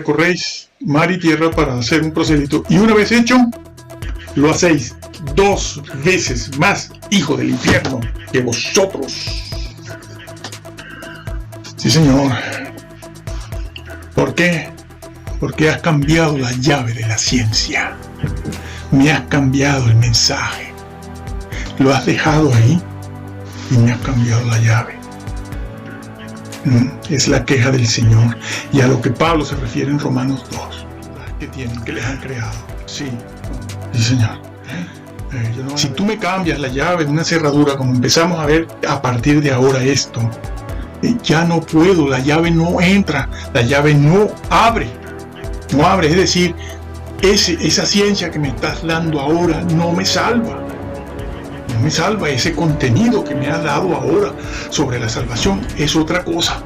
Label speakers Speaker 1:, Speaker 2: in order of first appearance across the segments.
Speaker 1: recorréis mar y tierra para hacer un prosélito, y una vez hecho, lo hacéis 2 veces más hijo del infierno que vosotros. Sí, Señor. ¿Por qué? Porque has cambiado la llave de la ciencia. Me has cambiado el mensaje. Lo has dejado ahí y me has cambiado la llave. Es la queja del Señor, y a lo que Pablo se refiere en Romanos 2. ¿Qué tienen? ¿Qué les han creado? Sí, Señor. Si tú me cambias la llave de una cerradura, como empezamos a ver a partir de ahora esto, ya no puedo, la llave no entra, la llave no abre, es decir, esa ciencia que me estás dando ahora no me salva, ese contenido que me has dado ahora sobre la salvación es otra cosa,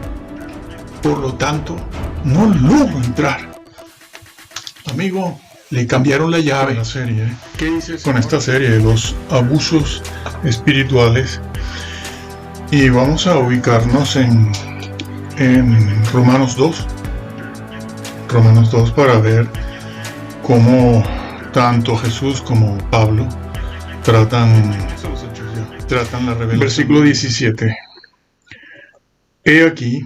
Speaker 1: por lo tanto, no logro entrar. Amigo, le cambiaron la llave. La serie. ¿Qué dices con esta serie de los abusos espirituales? Y vamos a ubicarnos en Romanos 2. Romanos 2 para ver cómo tanto Jesús como Pablo tratan la revelación. Versículo 17. He aquí,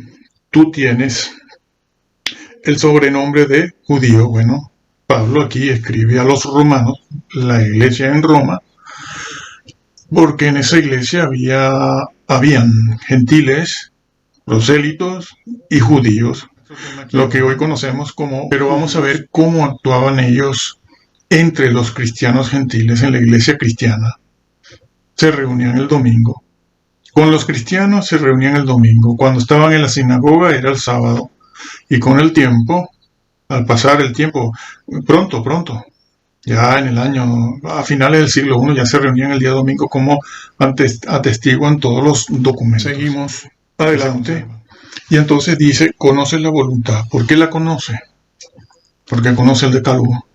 Speaker 1: tú tienes el sobrenombre de judío. Bueno, Pablo aquí escribe a los romanos, la iglesia en Roma, porque en esa iglesia habían gentiles, prosélitos y judíos, lo que hoy conocemos como... Pero vamos a ver cómo actuaban ellos entre los cristianos gentiles en la iglesia cristiana. Se reunían el domingo. Con los cristianos se reunían el domingo. Cuando estaban en la sinagoga era el sábado. Y con el tiempo... Al pasar el tiempo, pronto, ya en el año, a finales del siglo I, ya se reunían el día domingo, como atestiguan todos los documentos. Seguimos adelante. Y entonces dice, conoce la voluntad. ¿Por qué la conoce? Porque conoce el decálogo,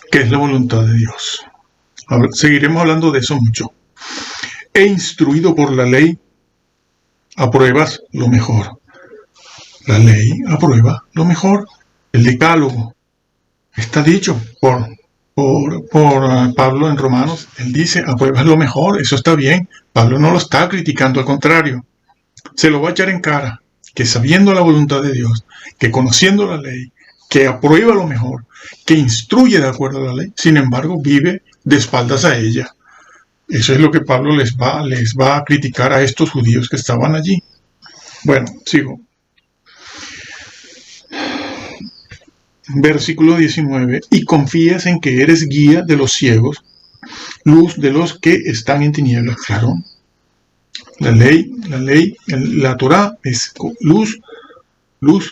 Speaker 1: que es la voluntad de Dios. Seguiremos hablando de eso mucho. He instruido por la ley, apruebas lo mejor. La ley aprueba lo mejor. El decálogo está dicho por Pablo en Romanos. Él dice, apruebas lo mejor, eso está bien. Pablo no lo está criticando, al contrario. Se lo va a echar en cara, que sabiendo la voluntad de Dios, que conociendo la ley, que aprueba lo mejor, que instruye de acuerdo a la ley, sin embargo vive de espaldas a ella. Eso es lo que Pablo les va a criticar a estos judíos que estaban allí. Bueno, sigo. Versículo 19, y confías en que eres guía de los ciegos, luz de los que están en tinieblas. Claro, la Torá es luz,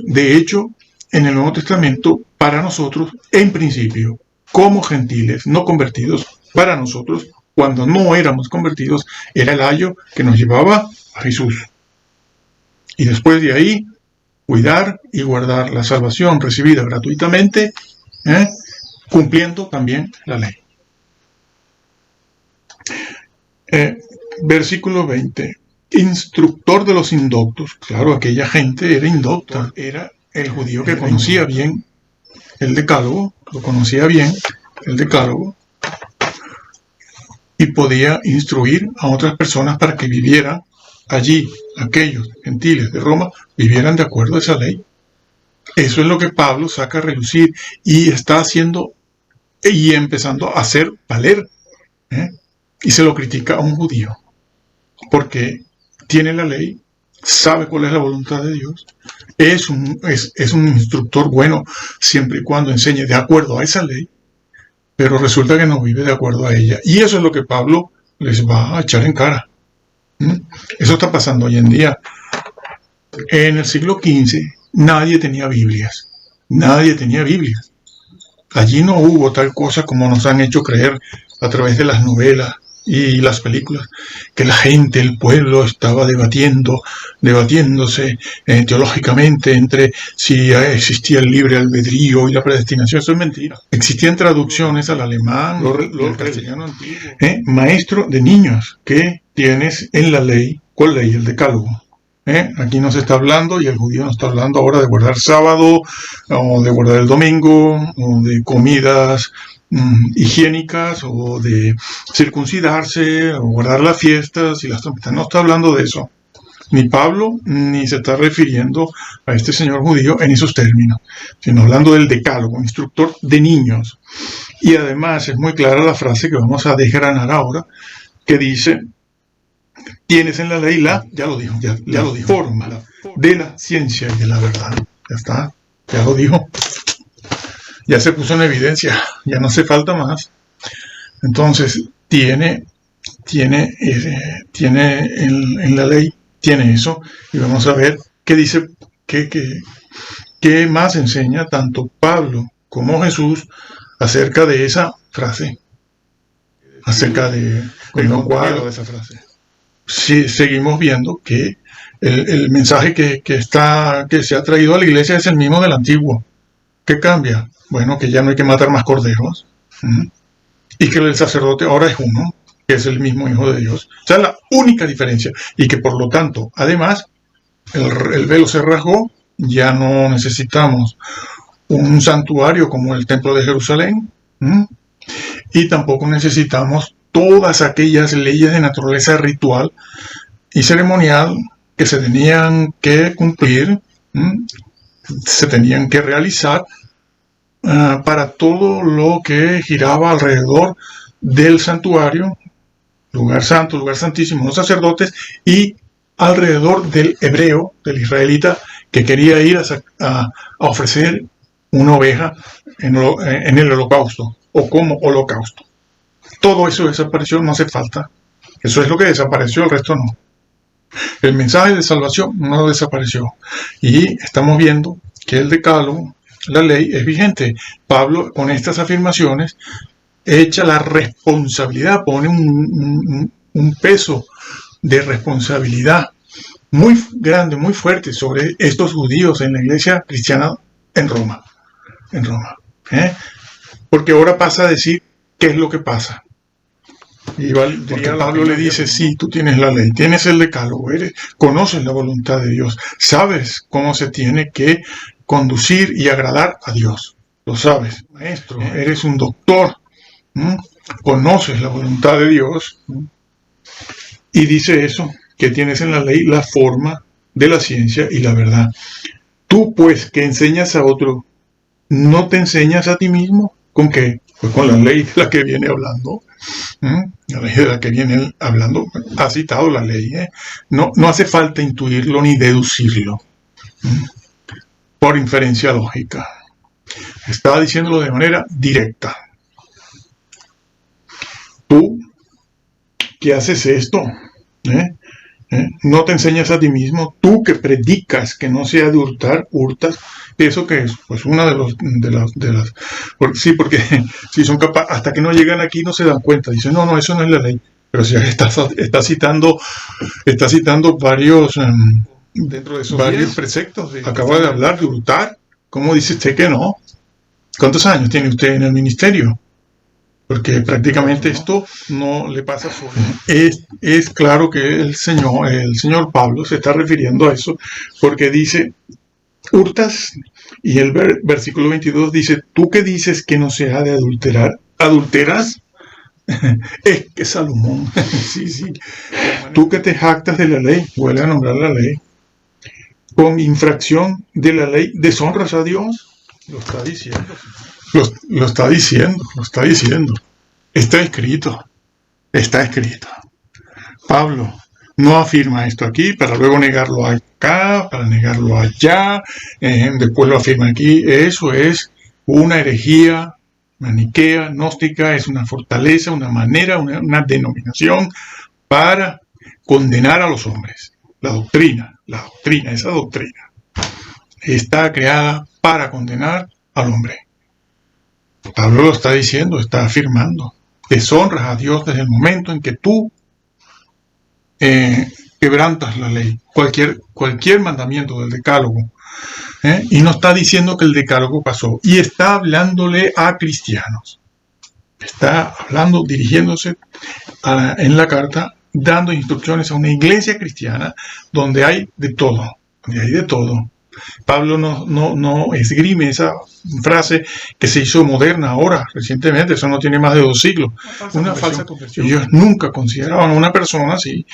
Speaker 1: de hecho, en el Nuevo Testamento, para nosotros, en principio, como gentiles no convertidos, para nosotros, cuando no éramos convertidos, era el ayo que nos llevaba a Jesús. Y después de ahí, cuidar y guardar la salvación recibida gratuitamente, cumpliendo también la ley. Versículo 20. Instructor de los indoctos. Claro, aquella gente era indocta. Era el judío que conocía bien el decálogo, y podía instruir a otras personas para que vivieran allí, aquellos gentiles de Roma, vivieran de acuerdo a esa ley. Eso es lo que Pablo saca a relucir y está haciendo y empezando a hacer valer. Y se lo critica a un judío, porque tiene la ley, sabe cuál es la voluntad de Dios, es un instructor bueno siempre y cuando enseñe de acuerdo a esa ley, pero resulta que no vive de acuerdo a ella. Y eso es lo que Pablo les va a echar en cara. Eso está pasando hoy en día. En el siglo XV nadie tenía Biblias. Allí no hubo tal cosa como nos han hecho creer a través de las novelas y las películas, que la gente, el pueblo estaba debatiéndose teológicamente entre si existía el libre albedrío y la predestinación. Eso es mentira. Existían traducciones al alemán, al castellano antiguo. Maestro de niños, ¿qué tienes en la ley? ¿Cuál ley? El decálogo. Aquí no se está hablando, y el judío no está hablando ahora de guardar sábado, o de guardar el domingo, o de comidas higiénicas, o de circuncidarse, o guardar las fiestas y las trompetas. No está hablando de eso. Ni Pablo, ni se está refiriendo a este señor judío en esos términos, sino hablando del decálogo, instructor de niños. Y además es muy clara la frase que vamos a desgranar ahora, que dice: tienes en la ley ya lo dijo, forma de la ciencia y de la verdad. Ya está, ya lo dijo. Ya se puso en evidencia, ya no hace falta más. Entonces, tiene en la ley, tiene eso, y vamos a ver qué dice, qué más enseña tanto Pablo como Jesús acerca de esa frase, acerca de lo cual de esa frase. Sí, seguimos viendo que el mensaje que se ha traído a la iglesia es el mismo del antiguo. ¿Qué cambia? Bueno, que ya no hay que matar más corderos, y que el sacerdote ahora es uno, que es el mismo Hijo de Dios. O sea, la única diferencia, y que por lo tanto, además, el velo se rasgó, ya no necesitamos un santuario como el Templo de Jerusalén, y tampoco necesitamos todas aquellas leyes de naturaleza ritual y ceremonial que se tenían que cumplir, se tenían que realizar para todo lo que giraba alrededor del santuario, lugar santo, lugar santísimo, los sacerdotes, y alrededor del hebreo, del israelita, que quería ir a ofrecer una oveja en el holocausto, o como holocausto. Todo eso desapareció, no hace falta. Eso es lo que desapareció, el resto no. El mensaje de salvación no desapareció. Y estamos viendo que el decálogo, la ley, es vigente. Pablo, con estas afirmaciones, echa la responsabilidad, pone un peso de responsabilidad muy grande, muy fuerte sobre estos judíos en la iglesia cristiana en Roma. Porque ahora pasa a decir qué es lo que pasa. Y porque Pablo le dice: sí, tú tienes la ley, tienes el decálogo, conoces la voluntad de Dios, sabes cómo se tiene que conducir y agradar a Dios. Lo sabes, maestro, eres un doctor, conoces la voluntad de Dios. Y dice eso, que tienes en la ley la forma de la ciencia y la verdad. Tú, pues, que enseñas a otro, ¿no te enseñas a ti mismo? ¿Con qué? Pues con la ley de la que viene hablando. La ley de la que viene hablando, ha citado la ley. No hace falta intuirlo ni deducirlo por inferencia lógica. Está diciéndolo de manera directa. Tú, que haces esto, no te enseñas a ti mismo. Tú que predicas que no se ha de hurtar, hurtas. ¿Eso qué es? Pues una de las... Sí, porque si son capaces, hasta que no llegan aquí no se dan cuenta. Dicen, no, eso no es la ley. Pero si está citando varios, dentro de esos varios preceptos. Acaba de hablar de hurtar. ¿Cómo dice usted que no? ¿Cuántos años tiene usted en el ministerio? Porque prácticamente esto no le pasa solo. Es claro que el señor Pablo se está refiriendo a eso, porque dice, hurtas, y el versículo 22 dice, tú que dices que no se ha de adulterar, ¿adulteras? Es que Salomón, sí. Tú que te jactas de la ley, vuelve a nombrar la ley, con infracción de la ley, deshonras a Dios. Lo está diciendo. Lo está diciendo. Está escrito. Pablo no afirma esto aquí para luego negarlo acá, para negarlo allá, después lo afirma aquí. Eso es una herejía maniquea, gnóstica, es una fortaleza, una manera, una denominación para condenar a los hombres. La doctrina, esa doctrina está creada para condenar al hombre. Pablo lo está diciendo, está afirmando. Deshonras a Dios desde el momento en que tú quebrantas la ley, cualquier mandamiento del decálogo. Y no está diciendo que el decálogo pasó. Y está hablándole a cristianos. Está hablando, dirigiéndose en la carta dando instrucciones a una iglesia cristiana donde hay de todo, donde hay de todo. Pablo no esgrime esa frase que se hizo moderna ahora, recientemente, eso no tiene más de 2 siglos, una falsa conversión. Ellos nunca consideraban a una persona así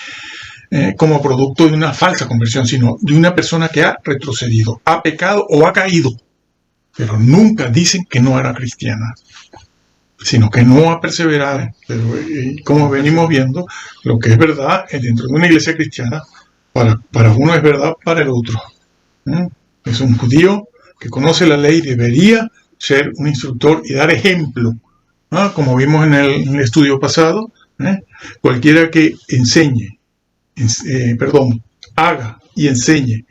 Speaker 1: como producto de una falsa conversión, sino de una persona que ha retrocedido, ha pecado o ha caído, pero nunca dicen que no era cristiana, sino que no ha perseverado. Pero como venimos viendo, lo que es verdad dentro de una iglesia cristiana, para uno es verdad, para el otro. Es un judío que conoce la ley, debería ser un instructor y dar ejemplo, como vimos en el estudio pasado. Cualquiera que haga y enseñe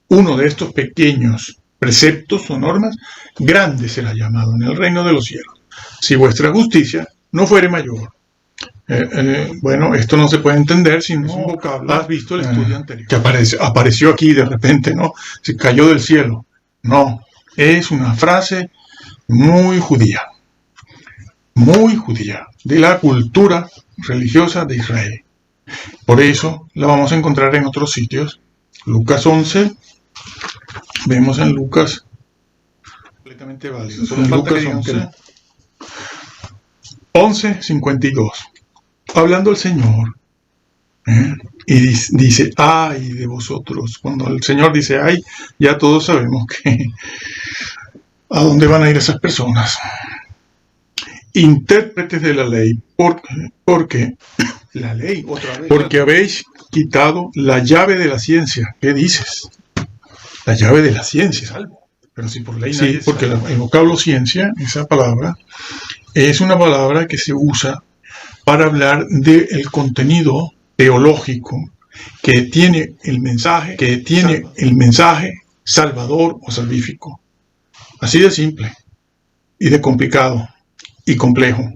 Speaker 1: uno de estos pequeños preceptos o normas, grande será llamado en el reino de los cielos, si vuestra justicia no fuere mayor. Bueno, esto no se puede entender si no es un vocablo. Has visto el estudio anterior que apareció aquí de repente, ¿no? Se cayó del cielo. No, es una frase muy judía de la cultura religiosa de Israel. Por eso la vamos a encontrar en otros sitios. Lucas 11, vemos en Lucas, completamente válido. En Lucas 11:52. Hablando el Señor, y dice, ay de vosotros. Cuando el Señor dice ay, ya todos sabemos que a dónde van a ir esas personas. Intérpretes de la ley, porque la ley, otra vez, porque habéis quitado la llave de la ciencia. ¿Qué dices? La llave de la ciencia, salvo. Pero si por ley sí, porque el vocablo ciencia, esa palabra, es una palabra que se usa para hablar del contenido teológico que tiene el mensaje, salvador o salvífico. Así de simple y de complicado y complejo.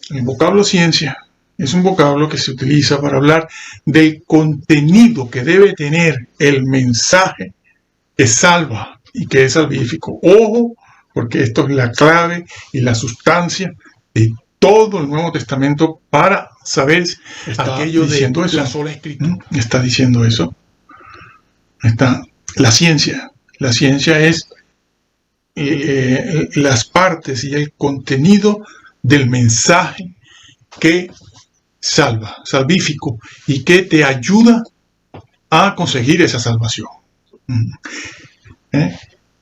Speaker 1: El vocablo ciencia es un vocablo que se utiliza para hablar del contenido que debe tener el mensaje que salva y que es salvífico. Ojo, porque esto es la clave y la sustancia de todo el Nuevo Testamento para saber aquello diciendo de la sola escritura. Está diciendo eso. La ciencia es las partes y el contenido del mensaje que salva, salvífico, y que te ayuda a conseguir esa salvación.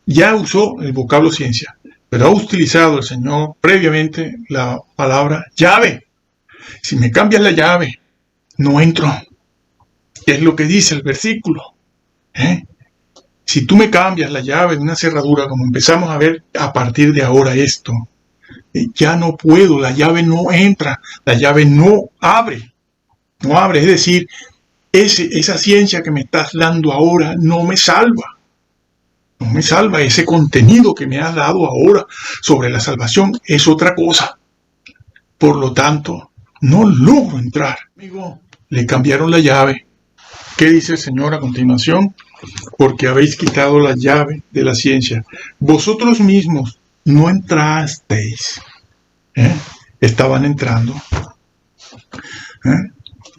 Speaker 1: Ya usó el vocablo ciencia, pero ha utilizado el Señor previamente la palabra llave. Si me cambias la llave, no entro. ¿Qué es lo que dice el versículo? Si tú me cambias la llave de una cerradura, como empezamos a ver a partir de ahora esto, ya no puedo, la llave no entra, la llave no abre. Es decir, esa ciencia que me estás dando ahora no me salva. No me salva. Ese contenido que me has dado ahora sobre la salvación es otra cosa. Por lo tanto, no logro entrar. Amigo, le cambiaron la llave. ¿Qué dice el Señor a continuación? Porque habéis quitado la llave de la ciencia. Vosotros mismos no entrasteis. Estaban entrando.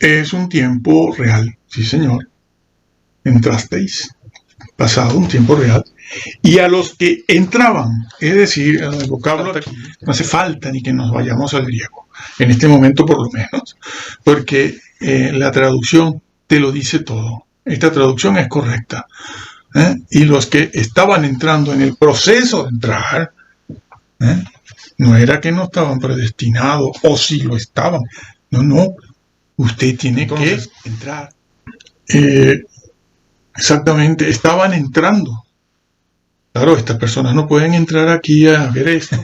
Speaker 1: Es un tiempo real. Sí, Señor. Entrasteis. Pasado un tiempo real. Y a los que entraban, es decir, el vocablo no hace falta ni que nos vayamos al griego, en este momento por lo menos, porque la traducción te lo dice todo. Esta traducción es correcta. Y los que estaban entrando en el proceso de entrar, no era que no estaban predestinados o si lo estaban. No. Usted tiene que entrar. Exactamente, estaban entrando. Claro, estas personas no pueden entrar aquí a ver esto.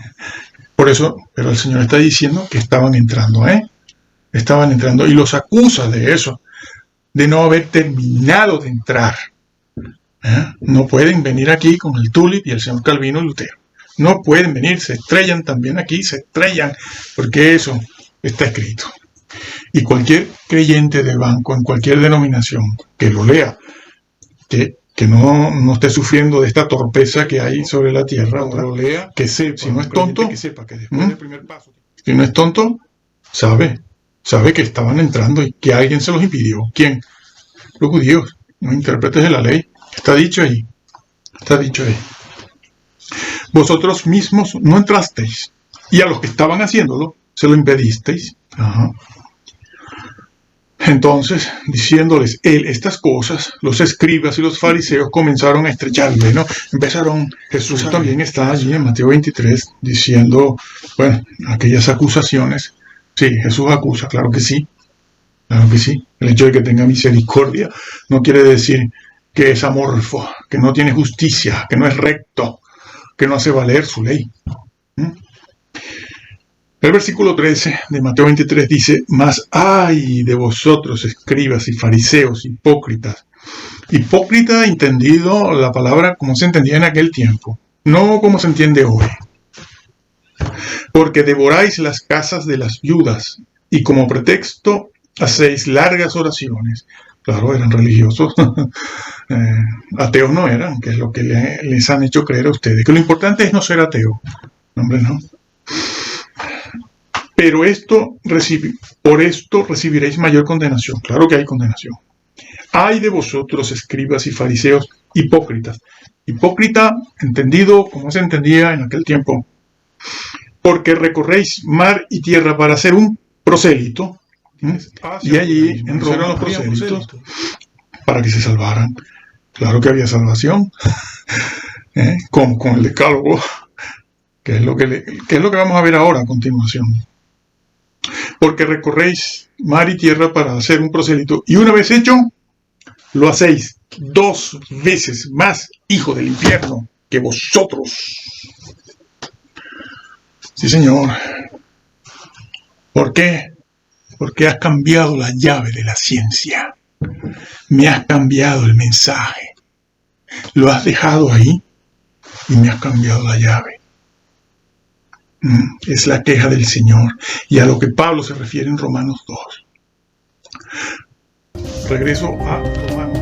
Speaker 1: Por eso, pero el Señor está diciendo que estaban entrando, Estaban entrando y los acusa de eso, de no haber terminado de entrar. No pueden venir aquí con el Tulip y el señor Calvino y Lutero. No pueden venir, se estrellan también aquí, porque eso está escrito. Y cualquier creyente de banco, en cualquier denominación, que lo lea, que no esté sufriendo de esta torpeza que hay sobre la tierra, o lo lea, que sepa, si no es tonto, que sepa que después del primer paso, si no es tonto, sabe sabe que estaban entrando y que alguien se los impidió. ¿Quién? Los judíos, los intérpretes de la ley. Está dicho ahí. Está dicho ahí. Vosotros mismos no entrasteis, y a los que estaban haciéndolo se lo impedisteis. Ajá. Entonces, diciéndoles él estas cosas, los escribas y los fariseos comenzaron a estrecharle, ¿no? Jesús también está allí en Mateo 23 diciendo, bueno, aquellas acusaciones. Sí, Jesús acusa, claro que sí. Claro que sí. El hecho de que tenga misericordia no quiere decir que es amorfo, que no tiene justicia, que no es recto, que no hace valer su ley. El versículo 13 de Mateo 23 dice, mas ay de vosotros, escribas y fariseos, hipócritas. Hipócrita, entendido la palabra como se entendía en aquel tiempo, no como se entiende hoy. Porque devoráis las casas de las viudas y como pretexto hacéis largas oraciones. Claro, eran religiosos. Ateos no eran, que es lo que les han hecho creer a ustedes. Que lo importante es no ser ateo. No, hombre, no. Pero por esto recibiréis mayor condenación. Claro que hay condenación. Ay de vosotros, escribas y fariseos, hipócritas. Hipócrita, entendido como se entendía en aquel tiempo. Porque recorréis mar y tierra para hacer un prosélito. Y allí entraron los prosélitos para que se salvaran. Claro que había salvación. Con el decálogo. Que es lo que vamos a ver ahora a continuación. Porque recorréis mar y tierra para hacer un prosélito, y una vez hecho, lo hacéis 2 veces más hijo del infierno que vosotros. Sí, Señor. ¿Por qué? Porque has cambiado la llave de la ciencia. Me has cambiado el mensaje. Lo has dejado ahí y me has cambiado la llave. Es la queja del Señor, y a lo que Pablo se refiere en Romanos 2. Regreso a Romanos.